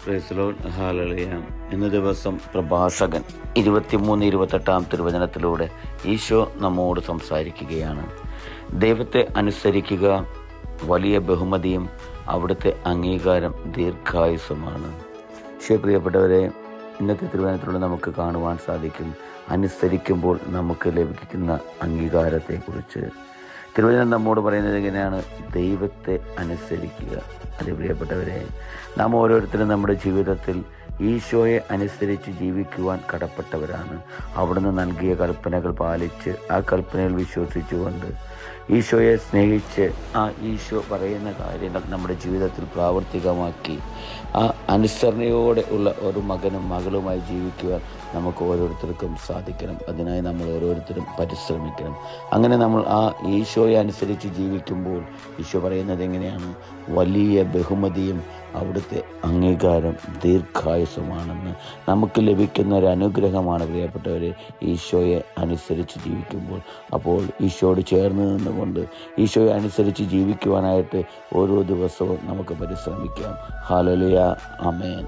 Praise Lord, hallelujah. ഇന്ന് ദിവസം പ്രഭാഷകൻ 23-28 തിരുവചനത്തിലൂടെ ഈശോ നമ്മോട് സംസാരിക്കുകയാണ്. ദൈവത്തെ അനുസരിക്കുക വലിയ ബഹുമതിയും അവിടുത്തെ അംഗീകാരം ദീർഘായുസ്സുമാണ്. പ്രിയപ്പെട്ടവരെ, ഇന്നത്തെ തിരുവചനത്തിലൂടെ നമുക്ക് കാണുവാൻ സാധിക്കും അനുസരിക്കുമ്പോൾ നമുക്ക് ലഭിക്കുന്ന അംഗീകാരത്തെക്കുറിച്ച്. തിരുവചനം നമ്മോട് പറയുന്നത് എങ്ങനെയാണ്? ദൈവത്തെ അനുസരിക്കുക. അതെ പ്രിയപ്പെട്ടവരെ, നാം ഓരോരുത്തരും നമ്മുടെ ജീവിതത്തിൽ ഈശോയെ അനുസരിച്ച് ജീവിക്കുവാൻ കടപ്പെട്ടവരാണ്. അവിടുന്ന് നൽകിയ കൽപ്പനകൾ പാലിച്ച് ആ കൽപ്പനയിൽ വിശ്വസിച്ചുകൊണ്ട് ഈശോയെ സ്നേഹിച്ച് ആ ഈശോ പറയുന്ന കാര്യങ്ങൾ നമ്മുടെ ജീവിതത്തിൽ പ്രാവർത്തികമാക്കി ആ അനുസരണയോടെ ഉള്ള ഒരു മകനും മകളുമായി ജീവിക്കുവാൻ നമുക്ക് ഓരോരുത്തർക്കും സാധിക്കണം. അതിനായി നമ്മൾ ഓരോരുത്തരും പരിശ്രമിക്കണം. അങ്ങനെ നമ്മൾ ആ ഈശോയെ അനുസരിച്ച് ജീവിക്കുമ്പോൾ ഈശോ പറയുന്നത് എങ്ങനെയാണ്? വലിയ ബഹുമതിയും അവിടുത്തെ അംഗീകാരം ദീർഘായുസ്സുമാണെന്ന്. നമുക്ക് ലഭിക്കുന്ന ഒരു അനുഗ്രഹമാണ് പ്രിയപ്പെട്ടവരെ ഈശോയെ അനുസരിച്ച് ജീവിക്കുമ്പോൾ. അപ്പോൾ ഈശോയോട് ചേർന്ന് നിന്നുകൊണ്ട് ഈശോയെ അനുസരിച്ച് ജീവിക്കുവാനായിട്ട് ഓരോ ദിവസവും നമുക്ക് പരിശ്രമിക്കാം. ഹല്ലേലൂയ, ആമേൻ.